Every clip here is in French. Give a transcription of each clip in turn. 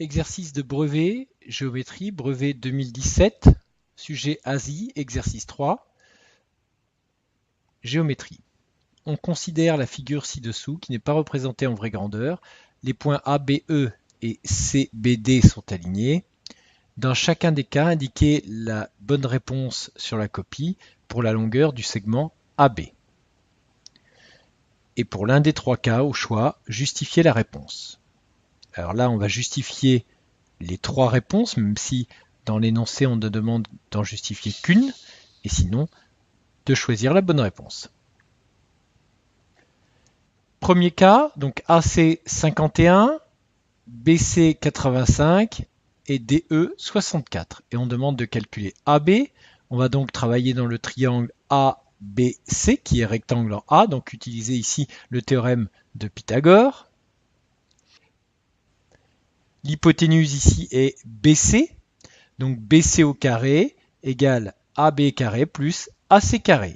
Exercice de brevet, géométrie, brevet 2017, sujet Asie, exercice 3, géométrie. On considère la figure ci-dessous qui n'est pas représentée en vraie grandeur. Les points A, B, E et C, B, D sont alignés. Dans chacun des cas, indiquez la bonne réponse sur la copie pour la longueur du segment AB. Et pour l'un des trois cas, au choix, justifiez la réponse. Alors là, on va justifier les trois réponses, même si dans l'énoncé, on ne demande d'en justifier qu'une, et sinon, de choisir la bonne réponse. Premier cas, donc AC 51, BC 85 et DE 64. Et on demande de calculer AB. On va donc travailler dans le triangle ABC qui est rectangle en A, donc utiliser ici le théorème de Pythagore. L'hypoténuse ici est BC, donc BC au carré égale AB carré plus AC carré.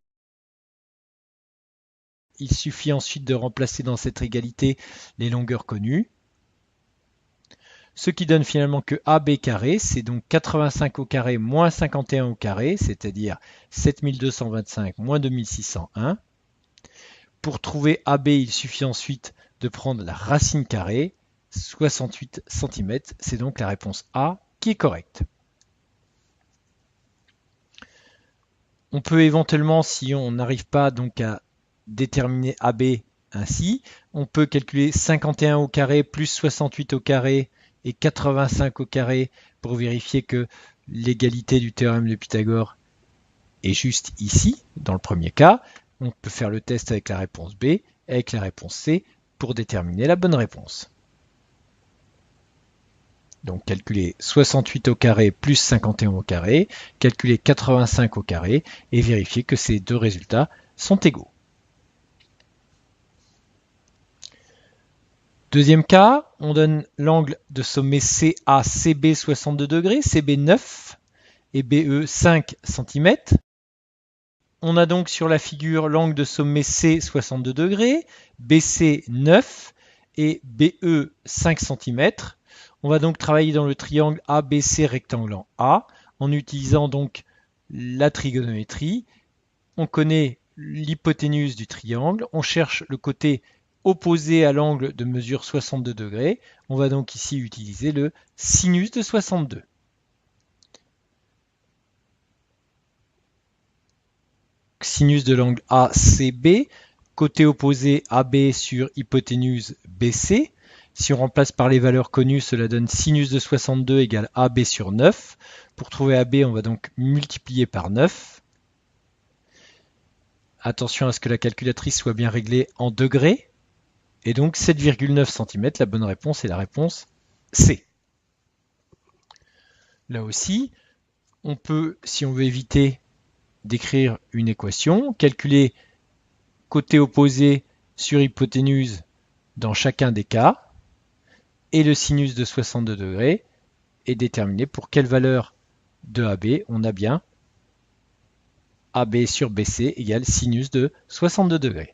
Il suffit ensuite de remplacer dans cette égalité les longueurs connues. Ce qui donne finalement que AB carré, c'est donc 85 au carré moins 51 au carré, c'est-à-dire 7225 moins 2601. Pour trouver AB, il suffit ensuite de prendre la racine carrée, 68 cm. C'est donc la réponse A qui est correcte. On peut éventuellement, si on n'arrive pas donc à déterminer AB ainsi, on peut calculer 51 au carré plus 68 au carré et 85 au carré pour vérifier que l'égalité du théorème de Pythagore est juste ici, dans le premier cas. On peut faire le test avec la réponse B, avec la réponse C, pour déterminer la bonne réponse. Donc calculer 68 au carré plus 51 au carré, calculer 85 au carré et vérifier que ces deux résultats sont égaux. Deuxième cas, on donne l'angle de sommet CA, CB 62 degrés, CB 9 et BE 5 cm. On a donc sur la figure l'angle de sommet C 62 degrés, BC 9 et BE 5 cm. On va donc travailler dans le triangle ABC rectangle en A en utilisant donc la trigonométrie. On connaît l'hypoténuse du triangle, on cherche le côté opposé à l'angle de mesure 62 degrés. On va donc ici utiliser le sinus de 62. Sinus de l'angle ACB, côté opposé AB sur hypoténuse BC. Si on remplace par les valeurs connues, cela donne sinus de 62 égale AB sur 9. Pour trouver AB, on va donc multiplier par 9. Attention à ce que la calculatrice soit bien réglée en degrés. Et donc 7,9 cm, la bonne réponse est la réponse C. Là aussi, on peut, si on veut éviter d'écrire une équation, calculer côté opposé sur hypoténuse dans chacun des cas, et le sinus de 62 degrés, et déterminer pour quelle valeur de AB on a bien AB sur BC égale sinus de 62 degrés.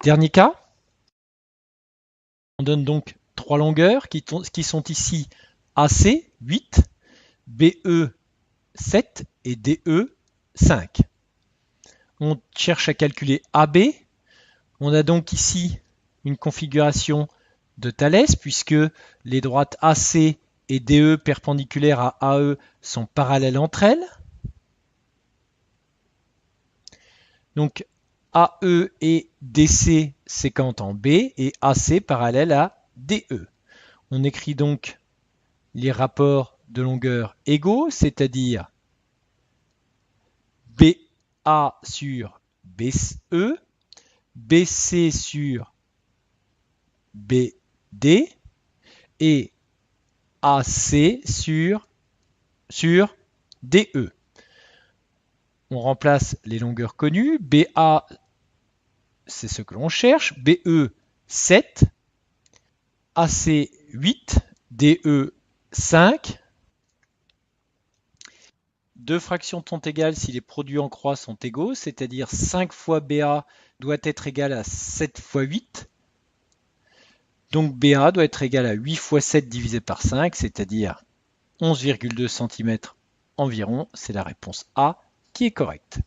Dernier cas, on donne donc trois longueurs qui sont ici AC 8, BE 7 et DE 5. On cherche à calculer AB. On a donc ici une configuration de Thalès puisque les droites AC et DE perpendiculaires à AE sont parallèles entre elles. Donc AE et DC séquentent en B et AC parallèle à DE. On écrit donc les rapports de longueur égaux, c'est-à-dire BA sur BE, BC sur BD et AC sur DE. On remplace les longueurs connues. BA, c'est ce que l'on cherche. BE, 7. AC, 8. DE, 5. Deux fractions sont égales si les produits en croix sont égaux, c'est-à-dire 5 fois BA doit être égal à 7 fois 8. Donc BA doit être égal à 8 fois 7 divisé par 5, c'est-à-dire 11,2 cm environ. C'est la réponse A qui est correcte.